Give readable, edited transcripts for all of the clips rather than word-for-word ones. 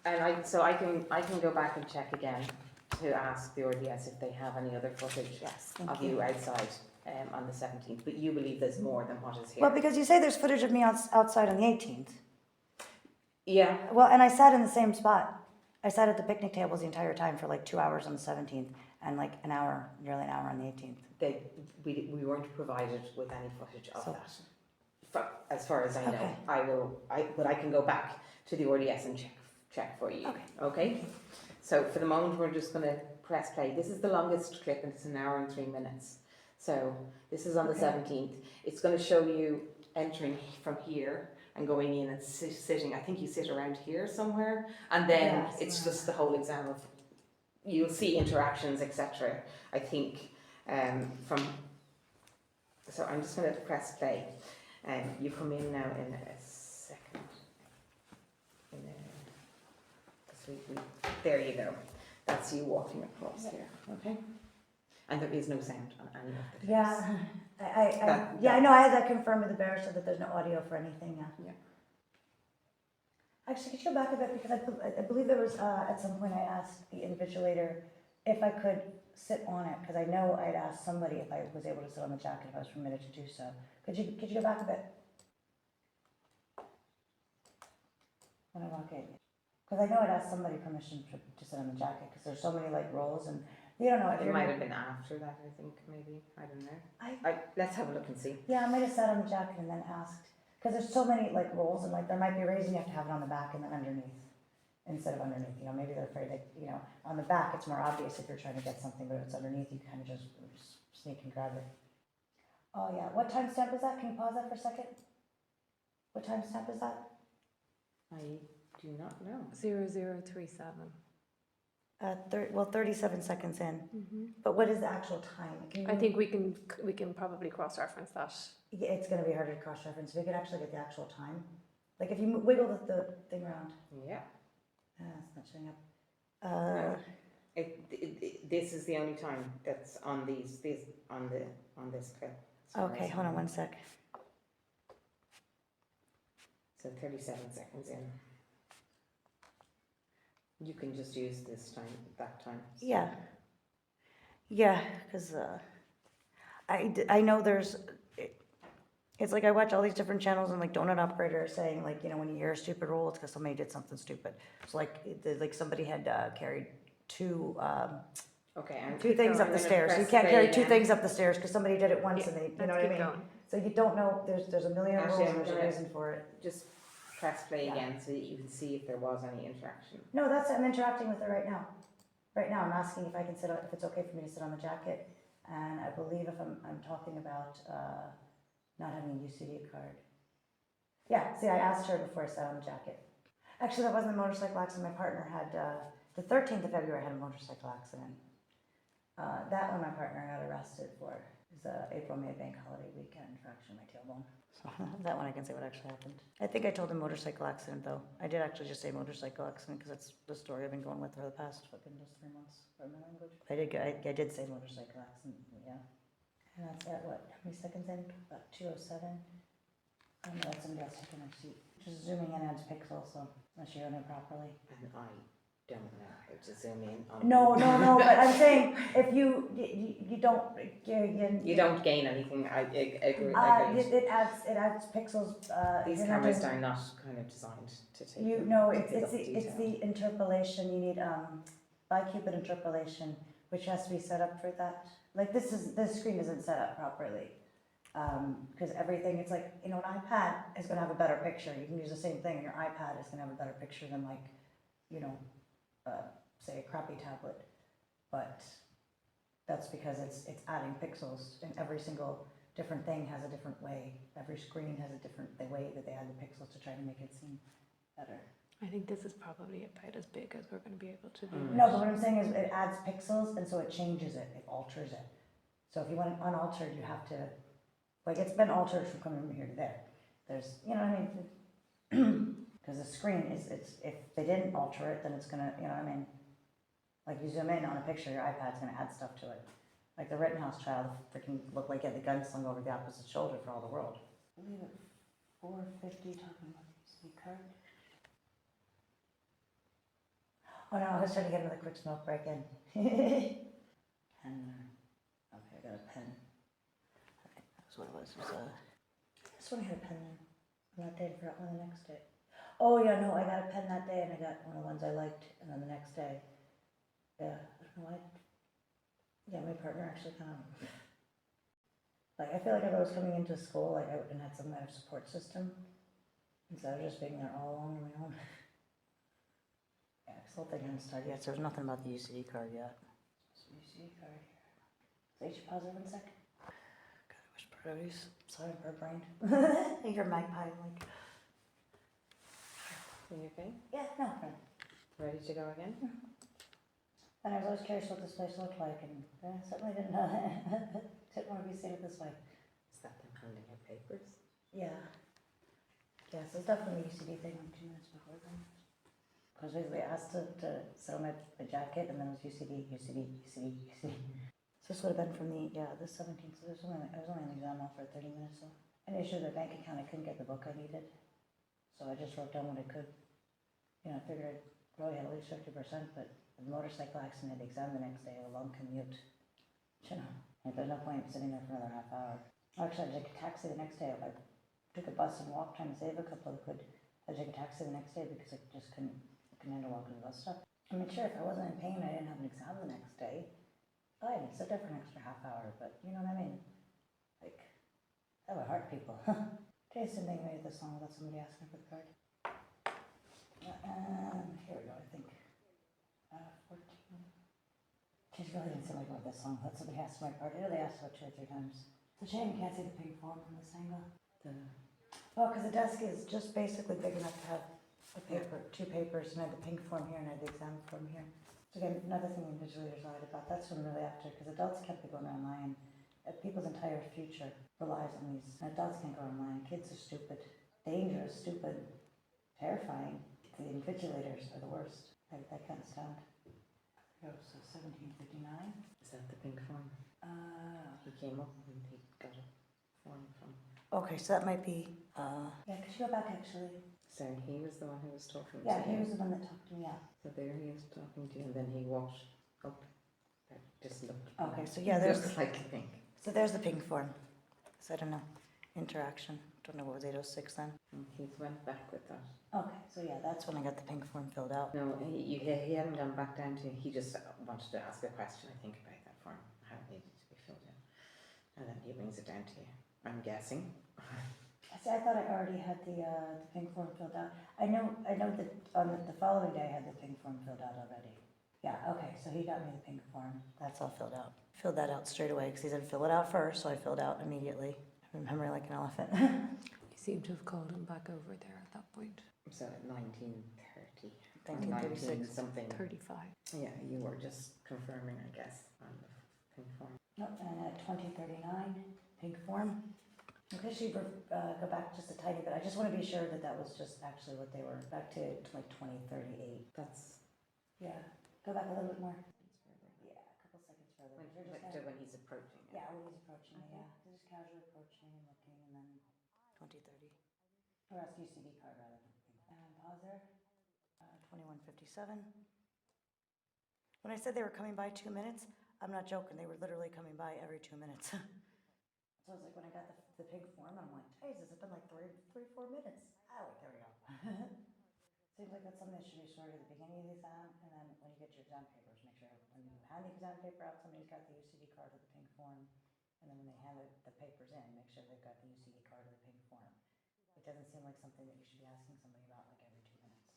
And I can go back and check again to ask the RDS if they have any other footage of you outside on the 17th, but you believe there's more than what is here. Well, because you say there's footage of me outside on the 18th. Yeah. Well, and I sat in the same spot. I sat at the picnic tables the entire time for like 2 hours on the 17th and like nearly an hour on the 18th. We weren't provided with any footage of that. As far as I know, but I can go back to the RDS and check for you. Okay. So for the moment, we're just going to press play. This is the longest clip, and it's 1 hour and 3 minutes. So this is on the 17th. It's going to show you entering from here and going in and sitting. I think you sit around here somewhere, and then it's just the whole exam of. You'll see interactions, etc. I think from. So I'm just going to press play. You come in now in a second. There you go. That's you walking across here. Okay. And there is no sound on any of the clips. I know. I had that confirmed with the barrister that there's no audio for anything. Yeah. Actually, could you go back a bit, because I believe there was at some point I asked the invigilator if I could sit on it, because I know I'd asked somebody if I was able to sit on the jacket if I was permitted to do so. Could you go back a bit? When I walk in. Because I know I'd asked somebody permission to sit on the jacket, because there's so many like roles, and you don't know. It might have been after that, I think, maybe. I don't know. Let's have a look and see. Yeah, I might have sat on the jacket and then asked, because there's so many like roles, and like there might be a reason you have to have it on the back and then underneath instead of underneath. You know, maybe they're afraid that, you know, on the back it's more obvious if you're trying to get something, but if it's underneath, you kind of just sneak and grab it. Oh yeah, what time stamp is that? Can you pause that for a second? What time stamp is that? I do not know. 0037. 37 seconds in. But what is the actual time? I think we can probably cross-reference that. Yeah, it's going to be harder to cross-reference. We could actually get the actual time. Like if you wiggle the thing around. Yeah. It's not showing up. This is the only time that's on on this clip. Okay, hold on 1 sec. So 37 seconds in. You can just use that time. Yeah. Yeah, because I know there's, it's like I watch all these different channels and like donut operators saying like, you know, when you hear a stupid rule, it's because somebody did something stupid. So like somebody had carried two things up the stairs. So you can't carry two things up the stairs because somebody did it once and they, you know what I mean? Going. So you don't know, there's a million rules and there's a reason for it. Just press play again so that you can see if there was any interaction. No, I'm interacting with it right now. Right now, I'm asking if I can if it's okay for me to sit on the jacket. And I believe if I'm talking about not having a UCD card. Yeah, see, I asked her before I sat on the jacket. Actually, that wasn't a motorcycle accident. My partner had, the 13th of February, had a motorcycle accident. That one my partner got arrested for. It was April-May bank holiday weekend for actually my tailbone. So that one I can say what actually happened. I think I told him motorcycle accident though. I did actually just say motorcycle accident because that's the story I've been going with for the past fucking just 3 months for my language. I did say motorcycle accident, yeah. And that's at what, how many seconds in? About 2:07. I'm gonna let somebody else take my seat. Just zooming in adds pixels, so unless you're doing it properly. And I don't know how to zoom in on No, but I'm saying if you don't you don't gain anything. I agree. It adds pixels. These cameras are not kind of designed to take. It's the interpolation. You need bicupid interpolation, which has to be set up for that. Like this screen isn't set up properly because everything. It's like, you know, an iPad is going to have a better picture. You can use the same thing, and your iPad is going to have a better picture than like, you know. Say a crappy tablet, but that's because it's adding pixels, and every single different thing has a different way. Every screen has a different way that they add the pixels to try to make it seem better. I think this is probably about as big as we're going to be able to do. No, but what I'm saying is it adds pixels, and so it changes it, it alters it. So if you want it unaltered, you have to, like it's been altered from coming from here to there. There's, you know what I mean? Because the screen if they didn't alter it, then it's gonna, you know what I mean? Like you zoom in on a picture, your iPad's gonna add stuff to it. Like the Rittenhouse child freaking looked like he had the gun slung over the opposite shoulder for all the world. I believe at 4:50 talking about the card. Oh no, I was trying to get another quick smoke break in. Pen. Okay, I got a pen. Alright, that's what it was. It was this one I had a pen on that day and forgot one the next day. Oh yeah, no, I got a pen that day and I got one of the ones I liked, and then the next day, yeah, I don't know why. Yeah, my partner actually kind of, like, I feel like if I was coming into school, like I would have had some kind of support system instead of just being there all alone on my own. Yeah, because the whole thing hadn't started yet, so there's nothing about the UCD card yet. So UCD card here. So you should pause there 1 sec. God, I wish priorities. Sorry, I'm bird-brained. I hear magpie, I'm like, Are you okay? yeah, no, no. Ready to go again? And I was always curious what this place looked like, and I certainly didn't, didn't want to be seated this way. Is that them handing out papers? Yeah. Yeah, so it's definitely a UCD thing, like 2 minutes before then. I was basically asked to sit on my jacket, and then it was UCD. So this would have been from the, the 17th, so I was only on the exam now for 30 minutes, so. An issue with the bank account, I couldn't get the book I needed, so I just wrote down what I could. You know, I figured I probably had at least 50%, but the motorcycle accident, the exam the next day, a long commute. You know, like, there's no point sitting there for another half hour. Actually, I took a taxi the next day. If I took a bus and walked, trying to save a couple of quid, I'd take a taxi the next day because I just couldn't handle walking the bus stop. I mean, sure, if I wasn't in pain, I didn't have an exam the next day, I'd sit there for an extra half hour, but you know what I mean? Like, that would hurt people. Today's the thing made this song without somebody asking for the card. Here we go, I think. 14. She's really didn't seem like about this song. That's somebody asked my card. I know they asked about 2 or 3 times. It's a shame you can't see the pink form from this angle. Oh, because the desk is just basically big enough to have a paper, 2 papers, and I had the pink form here and I had the exam form here. So again, another thing invigilators lied about. That's what I'm really after, because adults can't be going online. People's entire future relies on these. And adults can't go online. Kids are stupid, dangerous, stupid, terrifying. The invigilators are the worst. I can't stand. There we go, so 1759. Is that the pink form? He came up and he got a form from. Okay, so that might be, yeah, could you go back actually? So he was the one who was talking to Yeah, you. he was the one that talked to me, yeah. So there he is talking to you, and then he walked up. That just looked. Okay, so yeah, there's, Looks like pink. so there's the pink form. So I don't know, interaction, don't know what was 806 then. And he went back with that. Okay, so yeah, that's when I got the pink form filled out. No, he hadn't gone back down to. He just wanted to ask a question, I think, about that form, how it needed to be filled in, and then he brings it down to you. I'm guessing. See, I thought I already had the pink form filled out. I know that on the following day I had the pink form filled out already. Yeah, okay, so he got me the pink form. That's all filled out. Filled that out straight away because he said fill it out first, so I filled out immediately. I remember like an elephant. You seem to have called him back over there at that point. So 1930. 1936. 19 something. 35. Yeah, you were just confirming, I guess, on the pink form. No, and at 2039, pink form. Okay, she go back just a tiny bit. I just want to be sure that that was just actually what they were. Back to like 2038. That's Yeah, go back a little bit more. Yeah, a couple seconds further. when, You're just when he's approaching it. yeah, when he's approaching me, yeah. He's just casually approaching and looking, and then 2030. Or ask UCD card rather than pink. And pause there. 2157. When I said they were coming by 2 minutes, I'm not joking. They were literally coming by every 2 minutes. So I was like, when I got the pink form, I'm like, Jesus, it's been like 4 minutes. Oh, wait, there we go. Seems like that's something that should be sorted at the beginning of the exam, and then when you get your exam papers, make sure when you hand the exam paper out, somebody's got the UCD card or the pink form, and then when they hand the papers in, make sure they've got the UCD card or the pink form. It doesn't seem like something that you should be asking somebody about like every 2 minutes.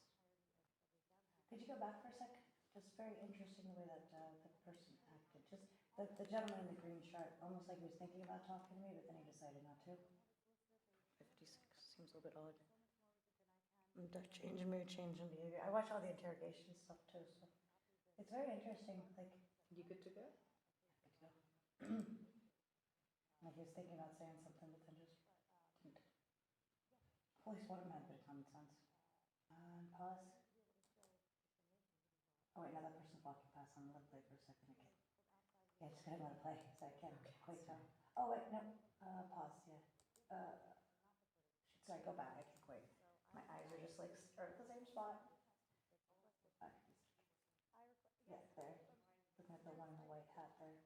Could you go back for a sec? Just very interesting the way that the person acted. Just the gentleman in the green shirt, almost like he was thinking about talking to me, but then he decided not to. 56 seems a little bit odd. Change in mood, change in behavior. I watch all the interrogation stuff too, so it's very interesting. Like, You good to go? good to go. Like he was thinking about saying something, but then just didn't. At least one of them had a bit of common sense. Pause. Oh wait, now that person's walking past. I'm gonna let it play for a second. Okay. Yeah, just gotta let it play, so I can't quite tell. Oh wait, no. Pause. Yeah. Sorry, go back. I can't wait. My eyes are just like at the same spot. Okay. hat there.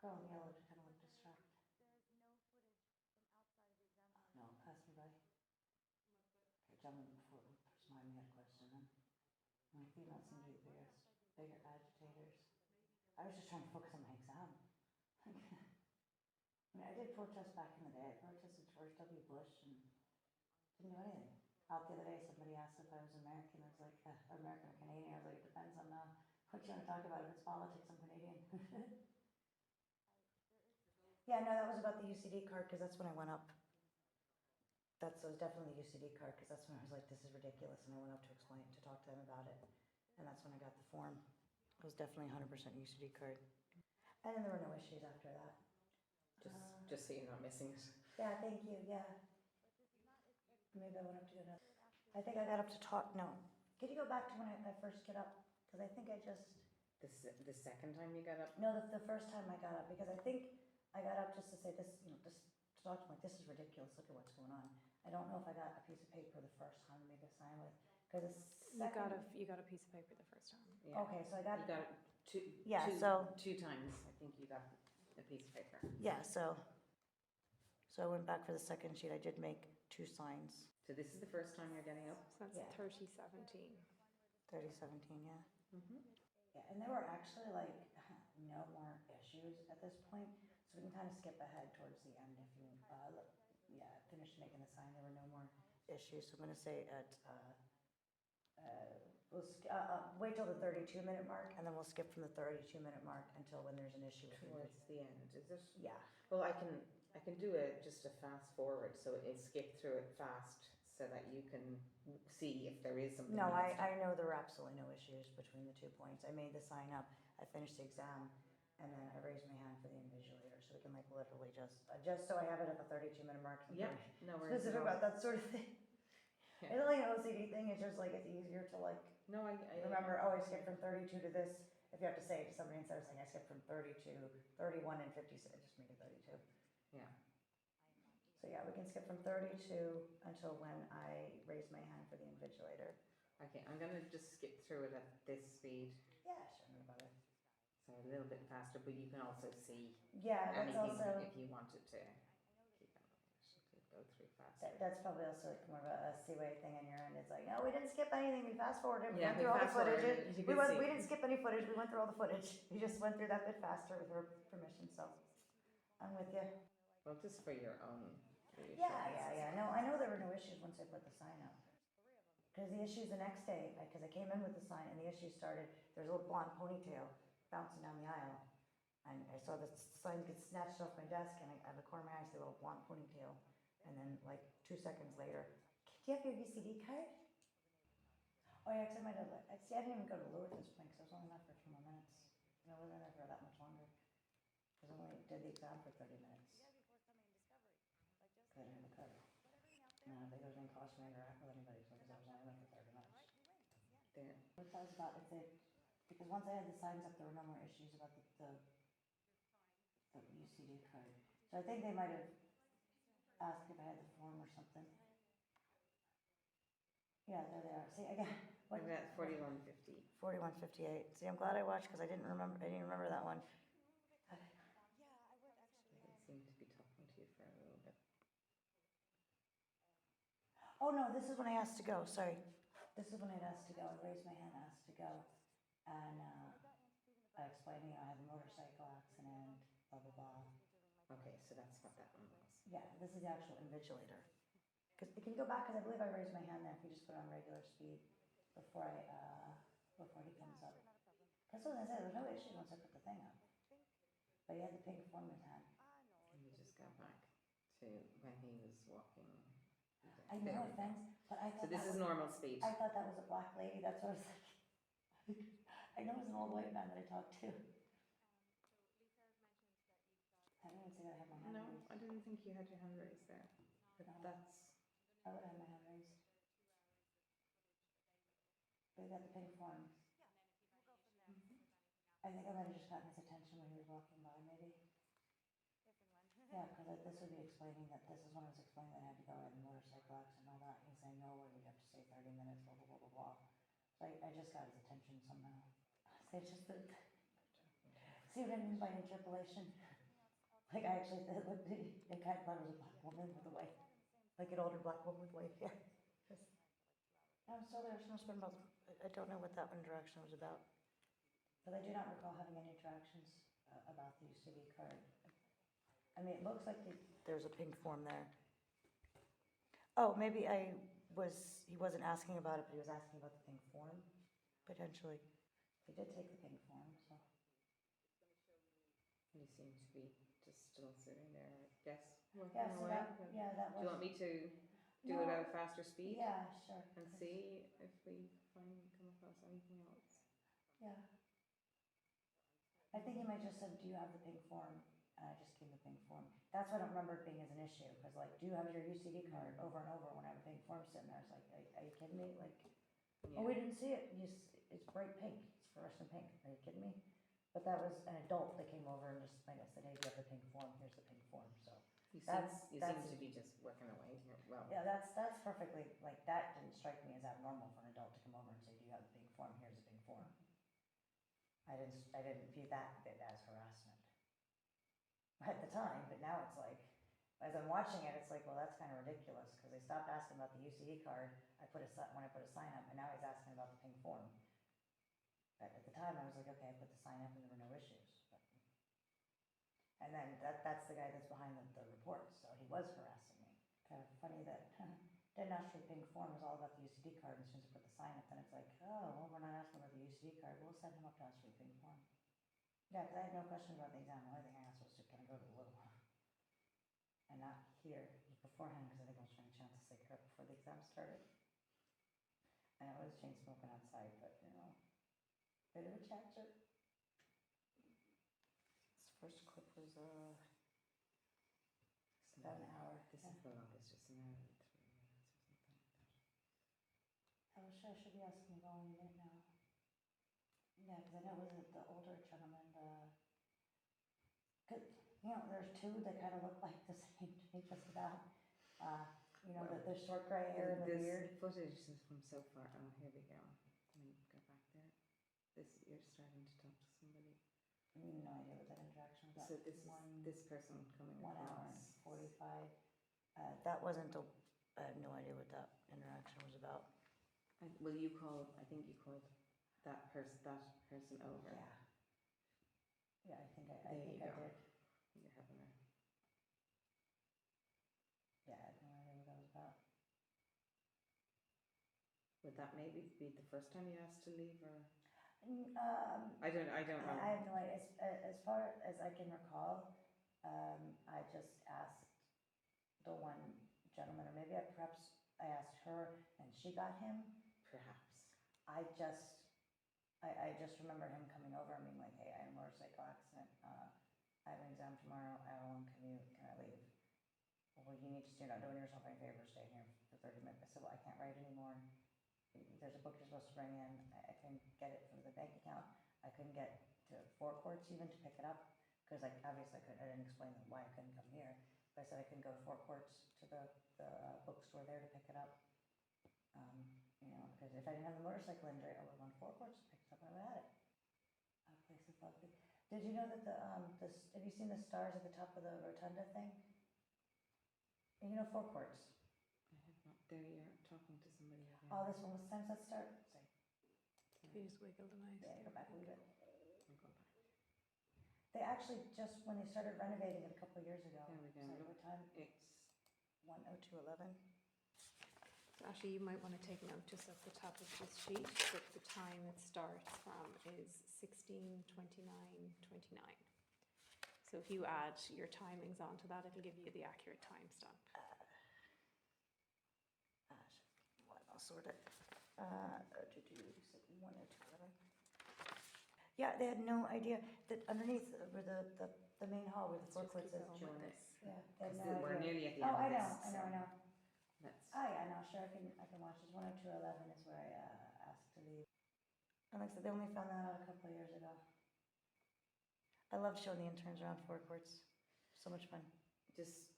Girl in yellow just kind of looked distracted. No, pass me by. Okay, gentlemen, before smile, me had a question then. My females seem to be the bigger agitators. I was just trying to focus on my exam. I mean, I did protest back in the day. I protested George W. Bush and didn't do anything. Out the other day, somebody asked if I was American. I was like, or American or Canadian. I was like, it depends on what you want to talk about. If it's politics, I'm Canadian. Yeah, no, that was about the UCD card because that's when I went up. So it was definitely the UCD card because that's when I was like, this is ridiculous. And I went up to talk to them about it. And that's when I got the form. It was definitely 100% UCD card. And then there were no issues after that. Just so you're not missing it. Yeah, thank you, yeah. Maybe I went up to do another. I think I got up to talk, no. Could you go back to when I first get up? Because I think I just. The second time you got up? No, the first time I got up, because I think I got up just to say this, just to talk to them, like, this is ridiculous, look at what's going on. I don't know if I got a piece of paper the first time maybe to sign with, because You got a piece of paper the first time. Yeah. Okay, so I got. You got it two times. I think you got a piece of paper. Yeah, so I went back for the second sheet, I did make 2 signs. So this is the first time you're getting up? So that's Yeah. 3017. 3017, yeah. Mm-hmm. Yeah, and there were actually like no more issues at this point, so we can kind of skip ahead towards the end if you, finished making the sign, there were no more issues, so I'm gonna say at, wait till the 32-minute mark, and then we'll skip from the 32-minute mark until when there's an issue with Towards the end, is it? Yeah. Well, I can do just a fast forward, so it'll skip through it fast, so that you can see if there is something. No, I know there were absolutely no issues between the 2 points. I made the sign up, I finished the exam, and then I raised my hand for the invigilator, so we can like literally just so I have it at the 32-minute mark. Yeah, no worries. Specific about that sort of thing. Yeah. It's like an OCD thing, it's just like it's easier to like No, I remember, oh, I skipped from 32 to this. If you have to say it to somebody instead of saying I skipped from 32, 31 and 56, just make it 32. Yeah. So yeah, we can skip from 32 until when I raise my hand for the invigilator. Okay, I'm gonna just skip through it at this speed, Yeah, sure, no bother. so a little bit faster, but you can also see Yeah, that's anything also, if you wanted to keep on. Go through fast. that's probably also like more of a C-way thing on your end. It's like, no, we didn't skip anything, we fast forwarded, we Yeah, went we through all the fast footage. forwarded, you We can see. didn't skip any footage, we went through all the footage. We just went through that bit faster with her permission, so I'm with you. Well, just for your own. Yeah. No, I know there were no issues once I put the sign up. Because the issues the next day, because I came in with the sign and the issue started, there's a little blonde ponytail bouncing down the aisle. And I saw the sign get snatched off my desk and I have a corner of my eye, I see a little blonde ponytail. And then like 2 seconds later, do you have your UCD card? Oh yeah, because I might have, I didn't even go to Lewis this point because I was only there for a few more minutes. I wasn't there for that much longer. Because I only did the exam for 30 minutes. Because I didn't have a card. No, I think it was going to cost me interact with anybody because I was only there for 30 minutes. There. What that was about, because once I had the signs up, there were no more issues about the UCD card. So I think they might have asked if I had the form or something. Yeah, there they are. See, again. I've got 4150. 4158. See, I'm glad I watched because I didn't remember that one. They seem to be talking to you for a little bit. Oh no, this is when I asked to go, sorry. This is when I'd asked to go, I raised my hand, asked to go, and I explained, I had a motorcycle accident, blah, blah, blah. Okay, so that's what that one was. Yeah, this is the actual invigilator. Can you go back, because I believe I raised my hand there, if you just put it on regular speed before he comes up. That's what I said, there's no issue once I put the thing up. But he had the pink form in his hand. Let me just go back to when he was walking. I There know we go. offense, but I thought So this is normal speed. I thought that was a black lady, that's what I was like. I know it was an old white man that I talked to. I didn't even say that I had my hand No, raised. I didn't think you had your hand raised there. But No. that's. I would have my hand raised. But he got the pink forms. I think I might have just gotten his attention when he was walking by, maybe. Yeah, because this would be explaining that this is when I was explaining that I had to go in a motorcycle accident and all that. He's saying, no, we have to stay 30 minutes, blah, blah, blah, blah, blah. So I just got his attention somehow. So it's just that. See, See what I mean by interpolation? Like I actually, I kind of thought it was a black woman with a white, like an older black woman with white hair. So there's no spin about, I don't know what that interaction was about. But I do not recall having any interactions about the UCD card. I mean, it looks like there's a pink form there. Oh, maybe he wasn't asking about it, but he was asking about the pink form, potentially. He did take the pink form, so. You seem to be just still sitting there, I guess, working Yeah, so away. that was. Do you want me to do No. it at a faster speed? Yeah, sure. And see if we come across anything else? Yeah. I think he might just said, do you have the pink form? And I just gave the pink form. That's why I don't remember it being as an issue, because like, do you have your UCD card over and over when I have a pink form sitting there? It's like, are you kidding me? Like, oh, we didn't see it. It's bright pink. It's fluorescent pink. Are you kidding me? But that was an adult that came over and just, like I said, hey, do you have the pink form? Here's the pink form. So You That's- seem that's- to be just working away here. Well, yeah, that's perfectly, like, that didn't strike me as abnormal for an adult to come over and say, do you have the pink form? Here's the pink form. I didn't view that bit as harassment at the time, but now it's like, as I'm watching it, it's like, well, that's kind of ridiculous, because they stopped asking about the UCD card, when I put a sign up, and now he's asking about the pink form. But at the time, I was like, okay, I put the sign up and there were no issues. And then that's the guy that's behind the report, so he was harassing me. Kind of funny that didn't ask for the pink form, was all about the UCD card, and as soon as I put the sign up, then it's like, oh, well, we're not asking about the UCD card, we'll send him up to ask for the pink form. Yeah, because I had no questions about the exam, the only thing I asked was to kind of go to the little one. And not here, beforehand, because I think I was trying to chance a cigarette before the exam started. And I was chain smoking outside, but you know, bit of a changer. this first clip was About an hour. This is the longest, just an hour and 3 minutes or something like that. I should be asking about in a minute now. Yeah, because I know it was the older gentleman, cause, you know, there's two that kind of look like the same to me just about. You know, the short gray hair and the beard. This footage is from so far. Oh, here we go. Let me go back there. You're starting to talk to somebody. No idea what that interaction was. So this person coming 1 hour and across. 45. That wasn't I have no idea what that interaction was about. Well, I think you called that person over. Yeah. Yeah, I think I There did. you go. You're having a. Yeah, I had no idea what that was about. Would that maybe be the first time you asked to leave, or? I don't know. I have no idea. As far as I can recall, I just asked the one gentleman, or maybe perhaps I asked her and she got him. Perhaps. I just remember him coming over and being like, hey, I had a motorcycle accident. I have an exam tomorrow. I have a long commute. Can I leave? Well, you need to, you're not doing yourself any favor staying here for 30 minutes. I said, well, I can't write anymore. There's a book you're supposed to bring in. I couldn't get it from the bank account. I couldn't get to forecourts even to pick it up, because obviously I didn't explain why I couldn't come here. But I said I couldn't go to forecourts to the bookstore there to pick it up. You know, because if I didn't have the motorcycle injury, I would have gone to forecourts and picked it up when I had it. A place is lovely. Did you know that have you seen the stars at the top of the rotunda thing? And you know forecourts. I have not. There you're talking to somebody again. Oh, this one was times that start. Sorry. If you just wiggle the mouse. Yeah, go back a little bit. I'll go back. They actually just, when they started renovating it a couple of years ago. There we go. Sorry, what time? It's 1:02:11. So actually, you might want to take note just at the top of this sheet that the time it starts from is 16:29:29. So if you add your timings onto that, it'll give you the accurate timestamp. I'll sort it. 1:02:11. Yeah, they had no idea that underneath where the main hall where the forklifts is. join us. Yeah, they had Because no we're idea. nearly at the Oh, end I of know, this. I know. Let's. Oh yeah, no, sure, I can watch this. 1:02:11 is where I asked to leave. And like I said, they only found that out a couple of years ago. I love showing the interns around forecourts. So much fun. Just.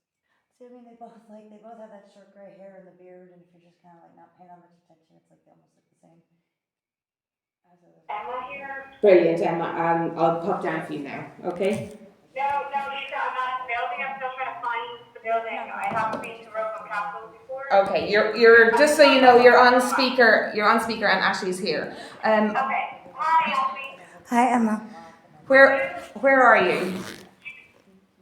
See, I mean, they both have that short gray hair and the beard, and if you're just kind of like not paying that much attention, it's like they almost look the same. Emma here, Brilliant, Emma. I'll pop down for you now, okay? No, Lisa, I'm not in the building. I'm still trying to find the building. I haven't been to Roebuck Castle before. Okay, you're just so you know, you're on speaker, and Ashley's here. Okay. Hi, Alfie. Hi, Emma. Where are you?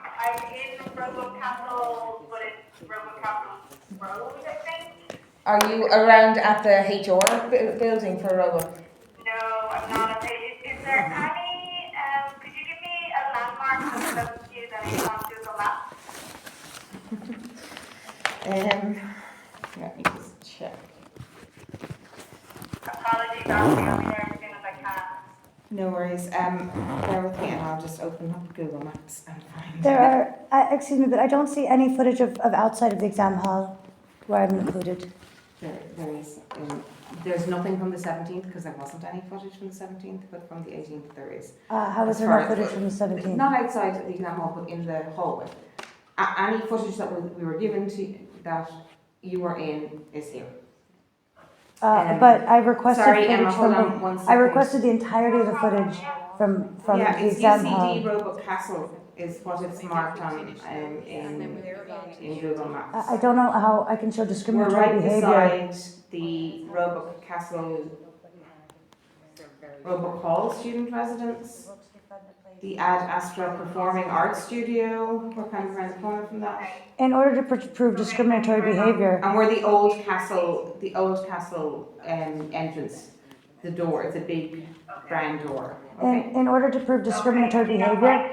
I'm in Roebuck Castle, but it's Roebuck Castle Road, I think. Are you around at the HR building for Roebuck? No, I'm not. Is there any, could you give me a landmark that's close to you that I can Google Maps? Let me just check. Apologies, I'll be over there as soon as I can. No worries. Bear with me and I'll just open up Google Maps and find There are, excuse me, but I don't see any footage of outside of the exam hall where I'm included. There is. There's nothing from the 17th because there wasn't any footage from the 17th, but from the 18th there is. How was As there far no as- footage from the 17th? Not outside the exam hall, but in the hallway. Any footage that we were given to that you were in is here. But I requested Sorry, footage Emma, from hold on one I second. requested the entirety of the footage from Yeah, the it's exam UCD hall. Roebuck Castle is what it's marked on in Google Maps. I don't know how I can show We're discriminatory right behavior. beside the Roebuck Castle, Roebuck Hall student residence, the Ad Astra Performing Arts Studio, we're kind of around the corner from that. In order to prove discriminatory behavior, And we're the old castle entrance, the door, it's a big brown door, okay? in order to prove discriminatory behavior, Okay,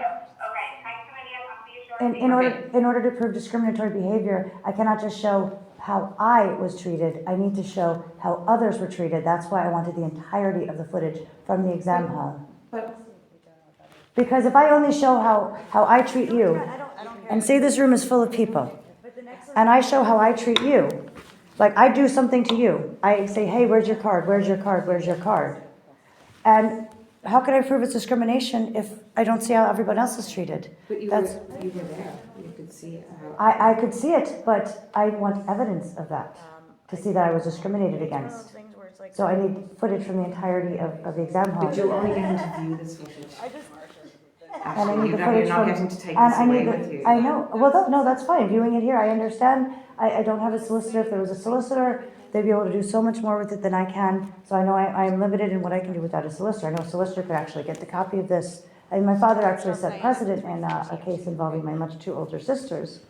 thanks a million. I'll see you shortly. in order to prove discriminatory behavior, I cannot just show how I was treated. I need to show how others were treated. That's why I wanted the entirety of the footage from the exam hall. But Because if I only show how I treat you, and say this room is full of people, and I show how I treat you, like I do something to you, I say, hey, where's your card? Where's your card? Where's your card? And how can I prove it's discrimination if I don't see how everyone else is treated? you That's- were there, you could see how. I could see it, but I want evidence of that to see that I was discriminated against. So I need footage from the entirety of the exam hall. But you're only getting to view this footage. And I Actually, need the you're footage not from, getting to take and this I away need with you. I know, well, no, that's fine, viewing it here, I understand, I don't have a solicitor, if there was a solicitor, they'd be able to do so much more with it than I can, so I know I am limited in what I can do without a solicitor, I know a solicitor could actually get the copy of this, and my father actually set precedent in a case involving my much two older sisters,